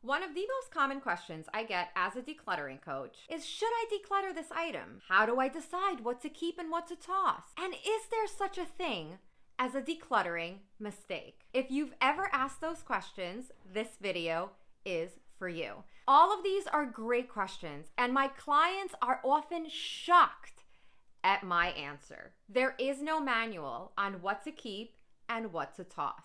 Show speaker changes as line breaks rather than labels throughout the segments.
One of the most common questions I get as a decluttering coach is, should I declutter this item? How do I decide what to keep and what to toss? And is there such a thing as a decluttering mistake? If you've ever asked those questions, this video is for you. All of these are great questions, and my clients are often shocked at my answer. There is no manual on what to keep and what to toss.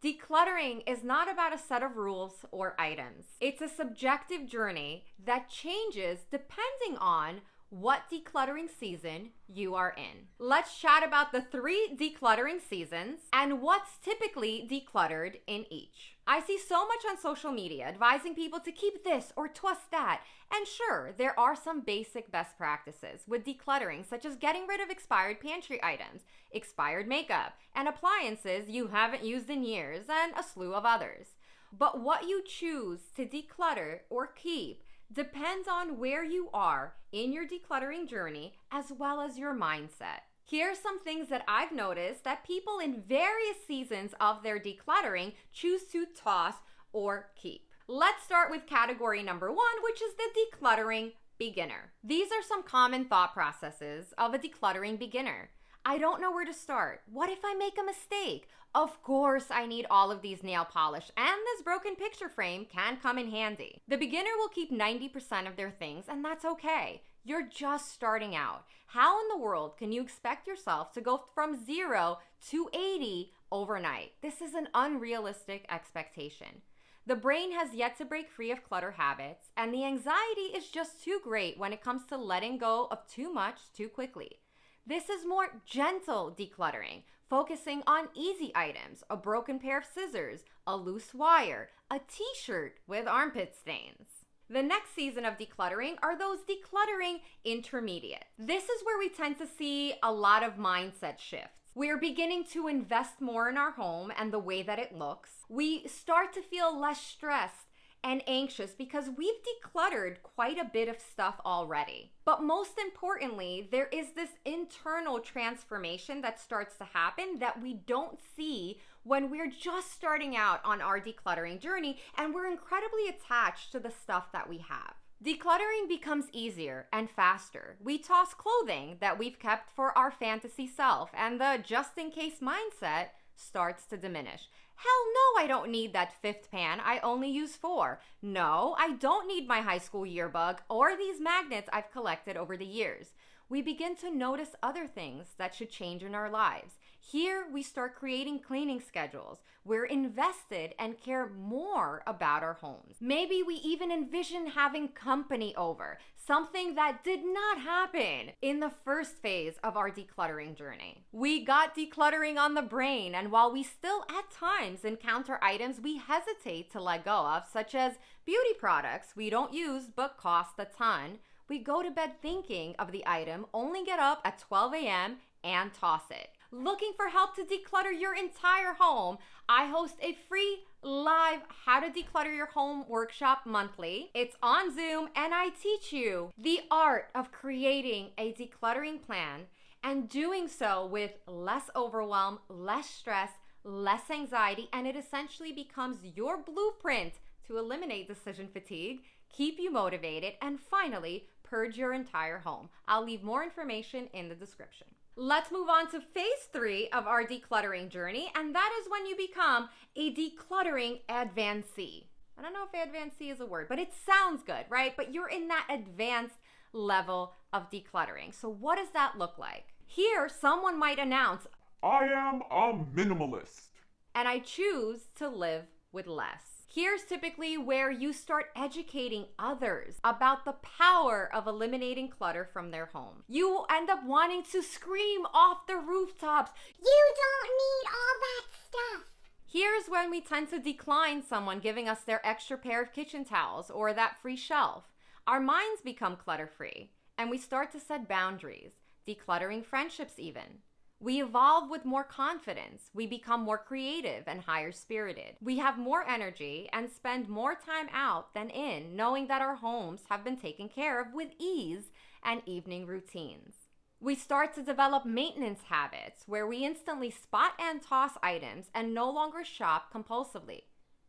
Decluttering is not about a set of rules or items. It's a subjective journey that changes depending on what decluttering season you are in. Let's chat about the 3 decluttering seasons and what's typically decluttered in each. I see so much on social media advising people to keep this or toss that. And sure, there are some basic best practices with decluttering, such as getting rid of expired pantry items, expired makeup, and appliances you haven't used in years, and a slew of others. But what you choose to declutter or keep depends on where you are in your decluttering journey as well as your mindset. Here are some things that I've noticed that people in various seasons of their decluttering choose to toss or keep. Let's start with category number 1, which is the decluttering beginner. These are some common thought processes of a decluttering beginner. I don't know where to start. What if I make a mistake? Of course, I need all of these nail polish, and this broken picture frame can come in handy. The beginner will keep 90% of their things, and that's okay. You're just starting out. How in the world can you expect yourself to go from 0 to 80 overnight? This is an unrealistic expectation. The brain has yet to break free of clutter habits, and the anxiety is just too great when it comes to letting go of too much too quickly. This is more gentle decluttering, focusing on easy items, a broken pair of scissors, a loose wire, a t-shirt with armpit stains. The next season of decluttering are those decluttering intermediate. This is where we tend to see a lot of mindset shifts. We're beginning to invest more in our home and the way that it looks. We start to feel less stressed and anxious because we've decluttered quite a bit of stuff already. But most importantly, there is this internal transformation that starts to happen that we don't see when we're just starting out on our decluttering journey and we're incredibly attached to the stuff that we have. Decluttering becomes easier and faster. We toss clothing that we've kept for our fantasy self, and the just-in-case mindset starts to diminish. Hell no, I don't need that 5th pan. I only use 4. No, I don't need my high school yearbook or these magnets I've collected over the years. We begin to notice other things that should change in our lives. Here, we start creating cleaning schedules. We're invested and care more about our homes. Maybe we even envision having company over, something that did not happen in the first phase of our decluttering journey. We got decluttering on the brain, and while we still at times encounter items we hesitate to let go of, such as beauty products we don't use but cost a ton, we go to bed thinking of the item, only get up at 12 a.m. and toss it. Looking for help to declutter your entire home? I host a free live How to Declutter Your Home workshop monthly. It's on Zoom, and I teach you the art of creating a decluttering plan and doing so with less overwhelm, less stress, less anxiety, and it essentially becomes your blueprint to eliminate decision fatigue, keep you motivated, and finally, purge your entire home. I'll leave more information in the description. Let's move on to phase 3 of our decluttering journey, and that is when you become a decluttering advancee. I don't know if advancee is a word, but it sounds good, right? But you're in that advanced level of decluttering. So what does that look like? Here, someone might announce,
I am a minimalist.
and I choose to live with less. Here's typically where you start educating others about the power of eliminating clutter from their home. You will end up wanting to scream off the rooftops,
You don't need all that stuff.
Here's when we tend to decline someone giving us their extra pair of kitchen towels or that free shelf. Our minds become clutter-free, and we start to set boundaries, decluttering friendships even. We evolve with more confidence. We become more creative and higher spirited. We have more energy and spend more time out than in, knowing that our homes have been taken care of with ease and evening routines. We start to develop maintenance habits where we instantly spot and toss items and no longer shop compulsively.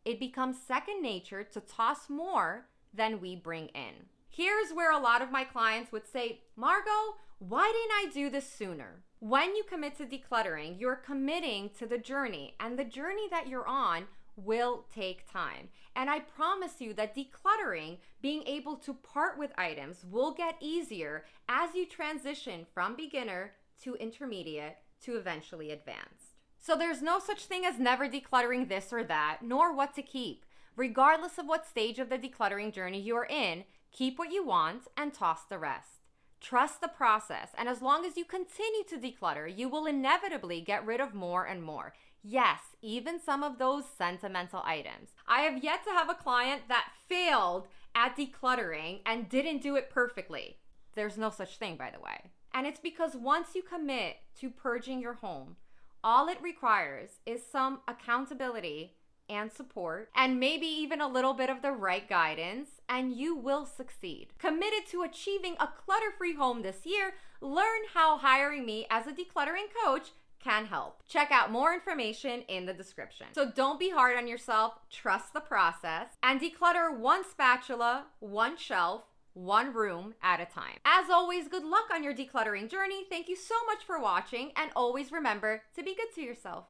it becomes second nature to toss more than we bring in. Here's where a lot of my clients would say, Margo, why didn't I do this sooner? When you commit to decluttering, you're committing to the journey, and the journey that you're on will take time. And I promise you that decluttering, being able to part with items, will get easier as you transition from beginner to intermediate to eventually advanced. So there's no such thing as never decluttering this or that, nor what to keep. Regardless of what stage of the decluttering journey you're in, keep what you want and toss the rest. Trust the process, and as long as you continue to declutter, you will inevitably get rid of more and more. Yes, even some of those sentimental items. I have yet to have a client that failed at decluttering and didn't do it perfectly. There's no such thing, by the way. And it's because once you commit to purging your home, all it requires is some accountability and support, and maybe even a little bit of the right guidance, and you will succeed. Committed to achieving a clutter-free home this year, learn how hiring me as a decluttering coach can help. Check out more information in the description. So don't be hard on yourself, trust the process, and declutter one spatula, one shelf, one room at a time. As always, good luck on your decluttering journey. Thank you so much for watching, and always remember to be good to yourself.